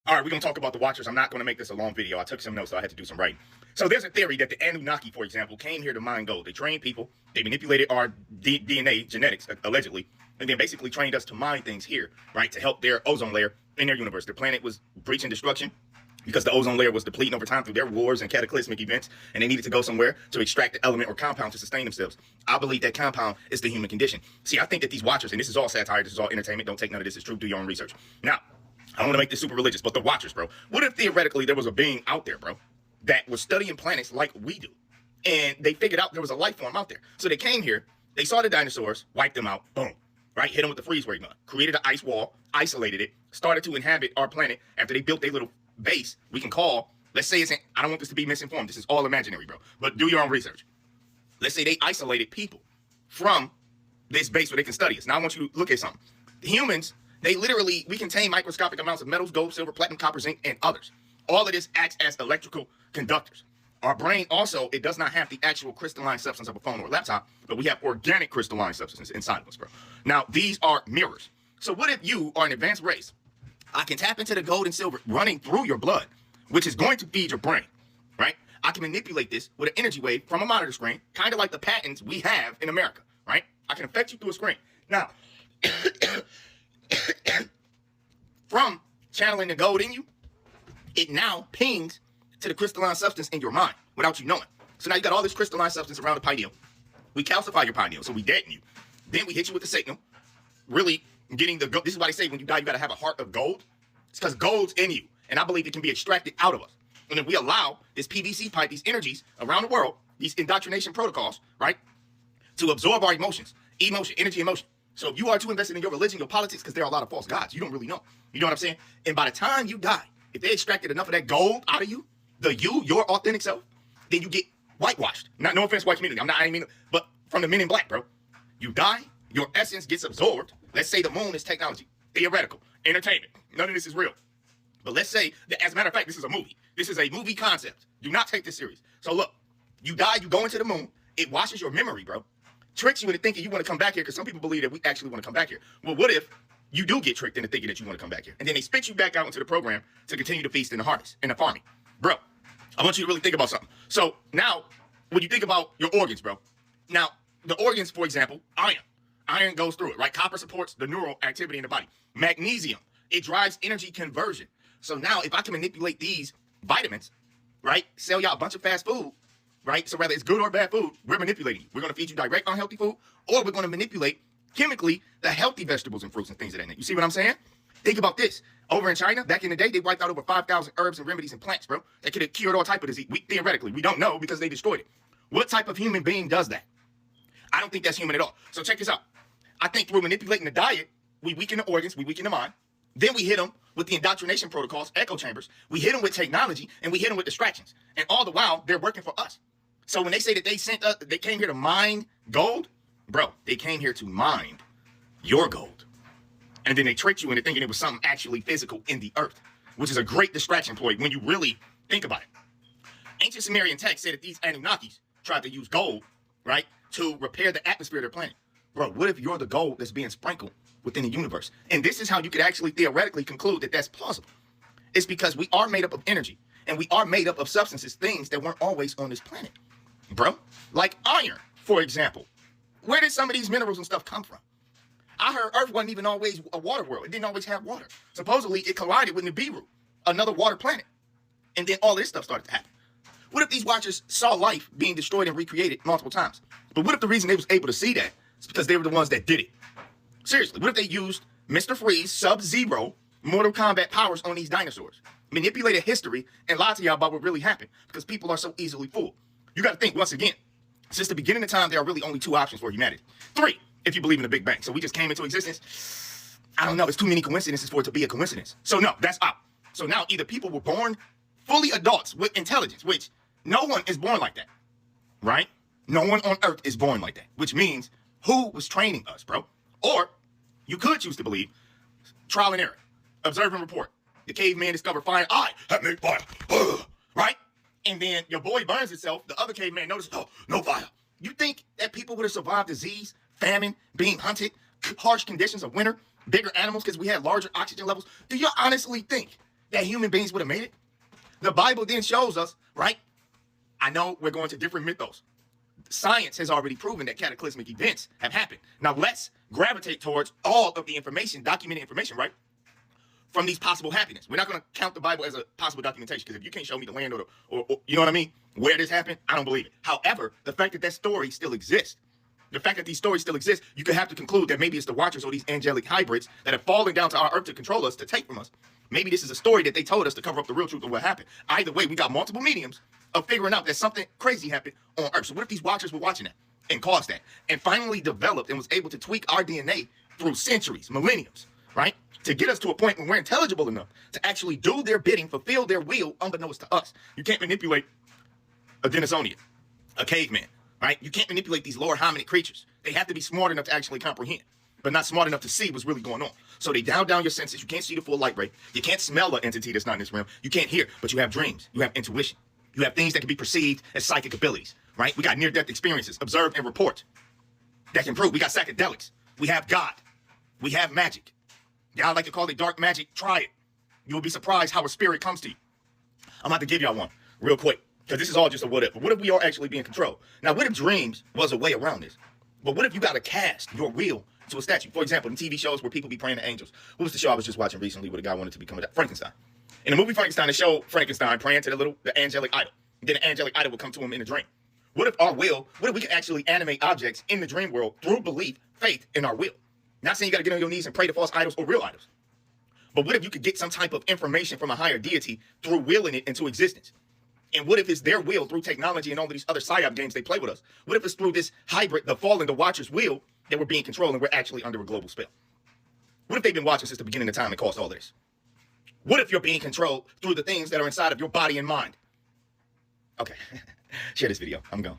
All right, we're going to talk about the Watchers. I'm not going to make this a long video. I took some notes, so I had to do some writing. So there's a theory that the Anunnaki, for example, came here to mine gold. They trained people. They manipulated our DNA, genetics, allegedly, and then basically trained us to mine things here, right, to help their ozone layer in their universe. Their planet was breaching destruction because the ozone layer was depleting over time through their wars and cataclysmic events, and they needed to go somewhere to extract the element or compound to sustain themselves. I believe that compound is the human condition. See, I think that these Watchers, and this is all satire, this is all entertainment, don't take none of this as true, do your own research. Now, I don't want to make this super religious, but the Watchers, bro. What if theoretically there was a being out there, bro, that was studying planets like we do, and they figured out there was a life form out there? So they came here, they saw the dinosaurs, wiped them out, boom, right? Hit them with the freeze ray gun, created an ice wall, isolated it, started to inhabit our planet after they built their little base. We can call, let's say I don't want this to be misinformed. This is all imaginary, bro, but do your own research. Let's say they isolated people from this base where they can study us. Now I want you to look at something. The humans, we contain microscopic amounts of metals, gold, silver, platinum, copper, zinc, and others. All of this acts as electrical conductors. Our brain also, it does not have the actual crystalline substance of a phone or a laptop, but we have organic crystalline substances inside of us, bro. Now, these are mirrors. So what if you are an advanced race? I can tap into the gold and silver running through your blood, which is going to feed your brain, right? I can manipulate this with an energy wave from a monitor screen, kind of like the patents we have in America, right? I can affect you through a screen. Now, from channeling the gold in you, it now pings to the crystalline substance in your mind without you knowing. So now you got all this crystalline substance around the pineal. We calcify your pineal, so we deaden you. Then we hit you with the signal, really getting the gold. This is why they say when you die, you got to have a heart of gold. It's because gold's in you, and I believe it can be extracted out of us. And if we allow this PVC pipe, these energies around the world, these indoctrination protocols, right, to absorb our emotions, energy, emotion. So if you are too invested in your religion, your politics, because there are a lot of false gods, you don't really know. You know what I'm saying? And by the time you die, if they extracted enough of that gold out of you, your authentic self, then you get whitewashed. No offense, white community. I mean, but from the Men in Black, bro. You die, your essence gets absorbed. Let's say the moon is technology, theoretical, entertainment. None of this is real. But let's say that, as a matter of fact, this is a movie. This is a movie concept. Do not take this serious. So look, you die, you go into the moon. It washes your memory, bro. Tricks you into thinking you want to come back here, because some people believe that we actually want to come back here. Well, what if you do get tricked into thinking that you want to come back here, and then they spit you back out into the program to continue to feast in the harvest, in the farming? Bro, I want you to really think about something. So now, when you think about your organs, bro, now, the organs, for example, iron. Iron goes through it, right? Copper supports the neural activity in the body. Magnesium, it drives energy conversion. So now, if I can manipulate these vitamins, right, sell y'all a bunch of fast food, right? So whether it's good or bad food, we're manipulating you. We're going to feed you direct unhealthy food, or we're going to manipulate chemically the healthy vegetables and fruits and things of that nature. You see what I'm saying? Think about this. Over in China, back in the day, they wiped out over 5,000 herbs and remedies and plants, bro. That could have cured all type of disease. Theoretically, we don't know because they destroyed it. What type of human being does that? I don't think that's human at all. So check this out. I think through manipulating the diet, we weaken the organs, we weaken the mind. Then we hit them with the indoctrination protocols, echo chambers. We hit them with technology, and we hit them with distractions. And all the while, they're working for us. So when they say that they came here to mine gold, bro, they came here to mine your gold. And then they tricked you into thinking it was something actually physical in the earth, which is a great distraction point when you really think about it. Ancient Sumerian texts say that these Anunnakis tried to use gold, right, to repair the atmosphere of their planet. Bro, what if you're the gold that's being sprinkled within the universe? And this is how you could actually theoretically conclude that that's plausible. It's because we are made up of energy, and we are made up of substances, things that weren't always on this planet, bro. Like iron, for example. Where did some of these minerals and stuff come from? I heard Earth wasn't even always a water world. It didn't always have water. Supposedly, it collided with Nibiru, another water planet. And then all this stuff started to happen. What if these Watchers saw life being destroyed and recreated multiple times? But what if the reason they was able to see that is because they were the ones that did it? Seriously, what if they used Mr. Freeze, Sub-Zero, Mortal Kombat powers on these dinosaurs? Manipulated history and lied to y'all about what really happened because people are so easily fooled. You got to think, once again, since the beginning of time, there are really only two options for humanity. Three, if you believe in the Big Bang. So we just came into existence. I don't know. It's too many coincidences for it to be a coincidence. So no, that's out. So now either people were born fully adults with intelligence, which no one is born like that, right? No one on Earth is born like that, which means who was training us, bro? Or you could choose to believe trial and error, observe and report. The caveman discovered fire. I have made fire, right? And then your boy burns itself. The other caveman notices, oh, no fire. You think that people would have survived disease, famine, being hunted, harsh conditions of winter, bigger animals because we had larger oxygen levels? Do you honestly think that human beings would have made it? The Bible then shows us, right? I know we're going to different mythos. Science has already proven that cataclysmic events have happened. Now let's gravitate towards all of the information, documented information, right? From these possible happenings. We're not going to count the Bible as a possible documentation, because if you can't show me the land or you know what I mean, where this happened, I don't believe it. However, the fact that that story still exists, the fact that these stories still exist, you could have to conclude that maybe it's the Watchers or these angelic hybrids that have fallen down to our earth to control us, to take from us. Maybe this is a story that they told us to cover up the real truth of what happened. Either way, we got multiple mediums of figuring out that something crazy happened on earth. So what if these Watchers were watching that and caused that and finally developed and was able to tweak our DNA through centuries, millenniums, right? To get us to a point when we're intelligible enough to actually do their bidding, fulfill their will, unbeknownst to us. You can't manipulate a Denisonian, a caveman, right? You can't manipulate these lower hominid creatures. They have to be smart enough to actually comprehend, but not smart enough to see what's really going on. So they down your senses. You can't see the full light ray. You can't smell an entity that's not in this realm. You can't hear, but you have dreams. You have intuition. You have things that can be perceived as psychic abilities, right? We got near-death experiences, observe and report, that can prove. We got psychedelics. We have God. We have magic. Y'all like to call it dark magic. Try it. You'll be surprised how a spirit comes to you. I'm about to give y'all one real quick, because this is all just a what if. But what if we are actually being controlled? Now, what if dreams was a way around this? But what if you got to cast your will to a statue? For example, in TV shows where people be praying to angels. What was the show I was just watching recently where the guy wanted to become Frankenstein? In the movie Frankenstein, they showed Frankenstein praying to the angelic idol. Then the angelic idol would come to him in a dream. What if what if we could actually animate objects in the dream world through belief, faith in our will? Not saying you got to get on your knees and pray to false idols or real idols. But what if you could get some type of information from a higher deity through willing it into existence? And what if it's their will through technology and all of these other psyop games they play with us? What if it's through this hybrid, the fallen, the Watcher's will, that we're being controlled and we're actually under a global spell? What if they've been watching since the beginning of time and caused all this? What if you're being controlled through the things that are inside of your body and mind? Okay, share this video. I'm gone.